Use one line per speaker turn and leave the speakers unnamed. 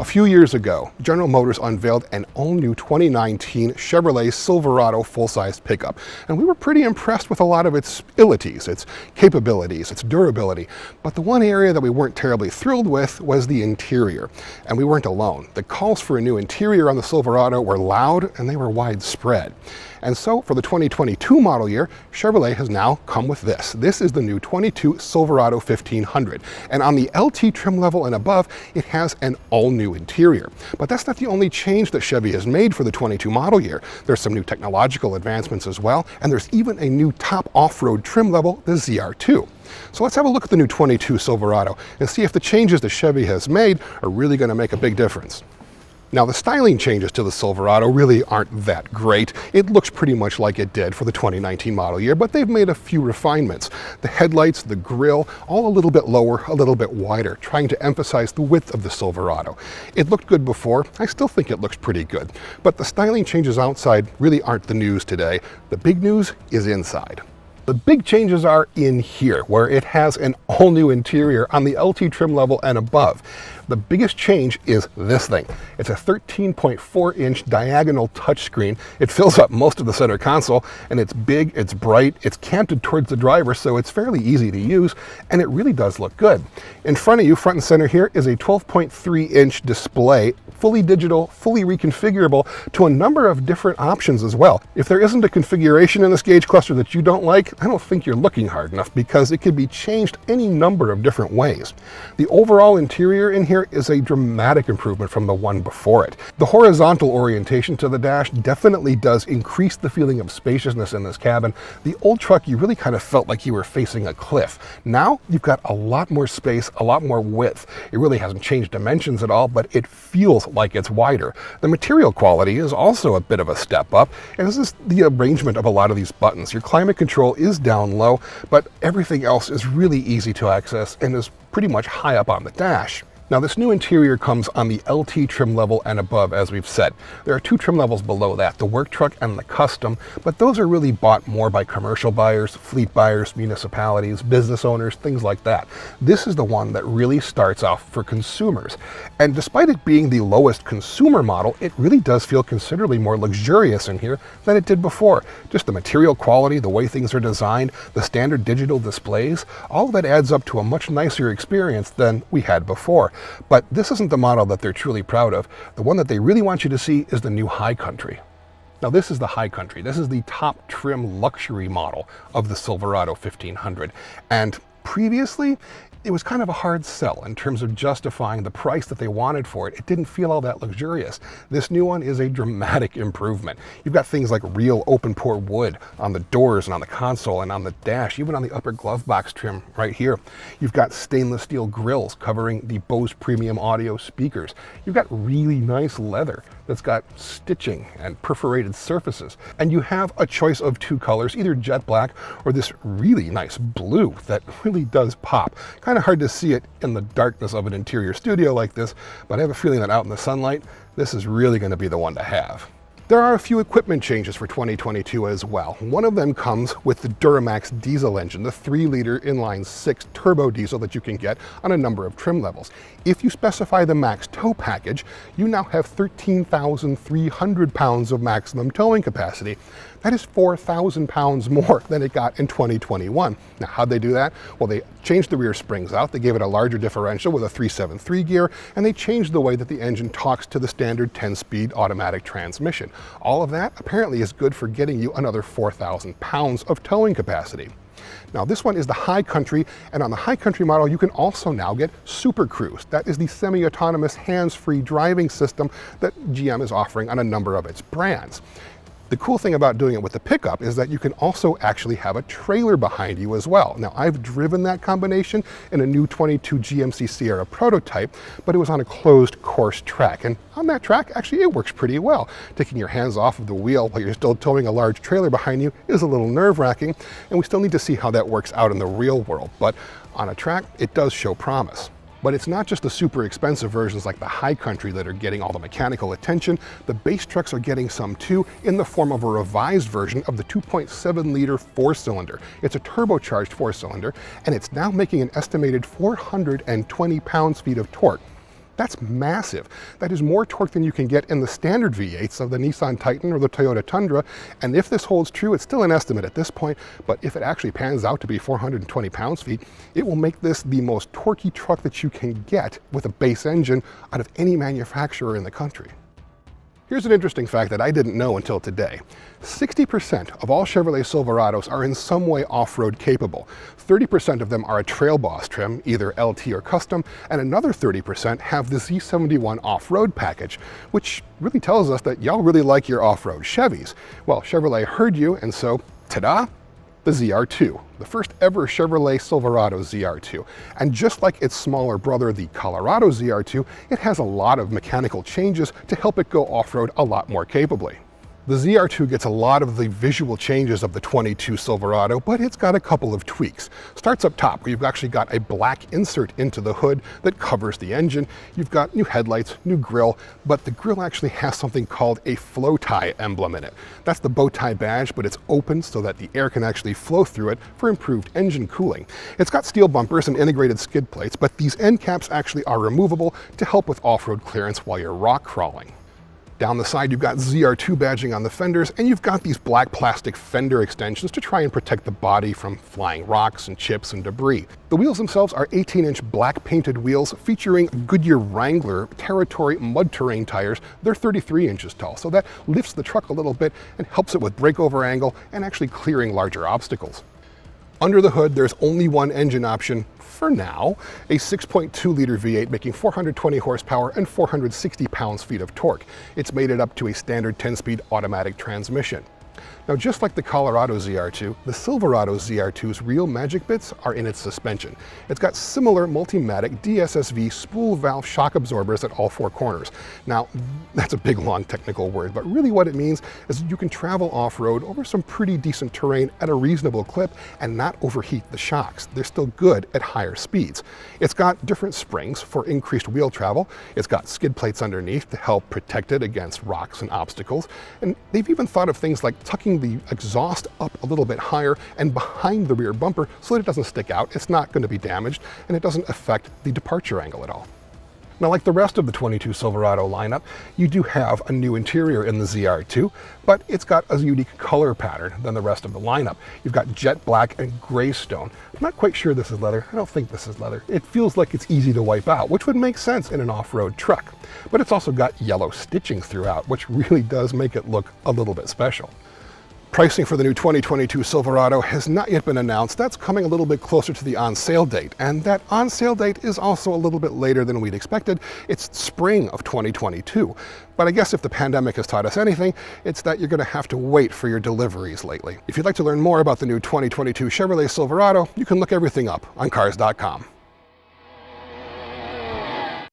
few years ago, General Motors unveiled an all-new 2019 Chevrolet Silverado full-size pickup, and we were pretty impressed with a lot of its abilities, its capabilities, its durability. But the one area that we weren't terribly thrilled with was the interior, and we weren't alone. The calls for a new interior on the Silverado were loud and they were widespread. And so for the 2022 model year, Chevrolet has now come with this. This is the new 22 Silverado 1500. And on the LT trim level and above, it has an all-new interior. But that's not the only change that Chevy has made for the 22 model year. There's some new technological advancements as well, and there's even a new top off-road trim level, the ZR2. So let's have a look at the new 22 Silverado and see if the changes that Chevy has made are really going to make a big difference. Now, the styling changes to the Silverado really aren't that great. It looks pretty much like it did for the 2019 model year, but they've made a few refinements. The headlights, the grille, all a little bit lower, a little bit wider, trying to emphasize the width of the Silverado. It looked good before. I still think it looks pretty good. But the styling changes outside really aren't the news today. The big news is inside. The big changes are in here, where it has an all-new interior on the LT trim level and above. The biggest change is this thing. It's a 13.4-inch diagonal touchscreen. It fills up most of the center console, and it's big, it's bright, it's canted towards the driver, so it's fairly easy to use, and it really does look good. In front of you, front and center here, is a 12.3-inch display, fully digital, fully reconfigurable to a number of different options as well. If there isn't a configuration in this gauge cluster that you don't like, I don't think you're looking hard enough, because it can be changed any number of different ways. The overall interior in here is a dramatic improvement from the one before it. The horizontal orientation to the dash definitely does increase the feeling of spaciousness in this cabin. The old truck, you really kind of felt like you were facing a cliff. Now you've got a lot more space, a lot more width. It really hasn't changed dimensions at all, but it feels like it's wider. The material quality is also a bit of a step up, and this is the arrangement of a lot of these buttons. Your climate control is down low, but everything else is really easy to access and is pretty much high up on the dash. Now, this new interior comes on the LT trim level and above, as we've said. There are two trim levels below that, the work truck and the custom, but those are really bought more by commercial buyers, fleet buyers, municipalities, business owners, things like that. This is the one that really starts off for consumers. And despite it being the lowest consumer model, it really does feel considerably more luxurious in here than it did before. Just the material quality, the way things are designed, the standard digital displays, all of that adds up to a much nicer experience than we had before. But this isn't the model that they're truly proud of. The one that they really want you to see is the new High Country. Now, this is the High Country. This is the top trim luxury model of the Silverado 1500. And previously, it was kind of a hard sell in terms of justifying the price that they wanted for it. It didn't feel all that luxurious. This new one is a dramatic improvement. You've got things like real open pore wood on the doors and on the console and on the dash, even on the upper glove box trim right here. You've got stainless steel grills covering the Bose premium audio speakers. You've got really nice leather that's got stitching and perforated surfaces. And you have a choice of two colors, either jet black or this really nice blue that really does pop. Kind of hard to see it in the darkness of an interior studio like this, but I have a feeling that out in the sunlight, this is really going to be the one to have. There are a few equipment changes for 2022 as well. One of them comes with the Duramax diesel engine, the 3-liter inline-6 turbo diesel that you can get on a number of trim levels. If you specify the max tow package, you now have 13,300 pounds of maximum towing capacity. That is 4,000 pounds more than it got in 2021. Now, how'd they do that? Well, they changed the rear springs out, they gave it a larger differential with a 373 gear, and they changed the way that the engine talks to the standard 10-speed automatic transmission. All of that apparently is good for getting you another 4,000 pounds of towing capacity. Now, this one is the High Country, and on the High Country model, you can also now get Super Cruise. That is the semi-autonomous hands-free driving system that GM is offering on a number of its brands. The cool thing about doing it with the pickup is that you can also actually have a trailer behind you as well. Now, I've driven that combination in a new 22 GMC Sierra prototype, but it was on a closed course track. And on that track, actually, it works pretty well. Taking your hands off of the wheel while you're still towing a large trailer behind you is a little nerve-wracking, and we still need to see how that works out in the real world. But on a track, it does show promise. But it's not just the super expensive versions like the High Country that are getting all the mechanical attention. The base trucks are getting some too, in the form of a revised version of the 2.7-liter 4-cylinder. It's a turbocharged 4-cylinder, and it's now making an estimated 420 pounds-feet of torque. That's massive. That is more torque than you can get in the standard V8s of the Nissan Titan or the Toyota Tundra, and if this holds true, it's still an estimate at this point, but if it actually pans out to be 420 pounds-feet, it will make this the most torquey truck that you can get with a base engine out of any manufacturer in the country. Here's an interesting fact that I didn't know until today. 60% of all Chevrolet Silverados are in some way off-road capable. 30% of them are a Trail Boss trim, either LT or custom, and another 30% have the Z71 off-road package, which really tells us that y'all really like your off-road Chevys. Well, Chevrolet heard you, and so, ta-da! The ZR2, the first ever Chevrolet Silverado ZR2. And just like its smaller brother, the Colorado ZR2, it has a lot of mechanical changes to help it go off-road a lot more capably. The ZR2 gets a lot of the visual changes of the 22 Silverado, but it's got a couple of tweaks. Starts up top, where you've actually got a black insert into the hood that covers the engine. You've got new headlights, new grille, but the grille actually has something called a flow tie emblem in it. That's the bow tie badge, but it's open so that the air can actually flow through it for improved engine cooling. It's got steel bumpers and integrated skid plates, but these end caps actually are removable to help with off-road clearance while you're rock crawling. Down the side, you've got ZR2 badging on the fenders, and you've got these black plastic fender extensions to try and protect the body from flying rocks and chips and debris. The wheels themselves are 18-inch black painted wheels featuring Goodyear Wrangler Territory mud terrain tires. They're 33 inches tall, so that lifts the truck a little bit and helps it with breakover angle and actually clearing larger obstacles. Under the hood, there's only one engine option for now, a 6.2-liter V8 making 420 horsepower and 460 pounds-feet of torque. It's made it up to a standard 10-speed automatic transmission. Now, just like the Colorado ZR2, the Silverado ZR2's real magic bits are in its suspension. It's got similar Multimatic DSSV spool valve shock absorbers at all four corners. Now, that's a big, long technical word, but really what it means is you can travel off-road over some pretty decent terrain at a reasonable clip and not overheat the shocks. They're still good at higher speeds. It's got different springs for increased wheel travel. It's got skid plates underneath to help protect it against rocks and obstacles. And they've even thought of things like tucking the exhaust up a little bit higher and behind the rear bumper so that it doesn't stick out, it's not going to be damaged, and it doesn't affect the departure angle at all. Now, like the rest of the 22 Silverado lineup, you do have a new interior in the ZR2, but it's got a unique color pattern than the rest of the lineup. You've got jet black and gray stone. I'm not quite sure this is leather. I don't think this is leather. It feels like it's easy to wipe out, which would make sense in an off-road truck. But it's also got yellow stitching throughout, which really does make it look a little bit special. Pricing for the new 2022 Silverado has not yet been announced. That's coming a little bit closer to the on-sale date, and that on-sale date is also a little bit later than we'd expected. It's spring of 2022. But I guess if the pandemic has taught us anything, it's that you're going to have to wait for your deliveries lately. If you'd like to learn more about the new 2022 Chevrolet Silverado, you can look everything up on cars.com.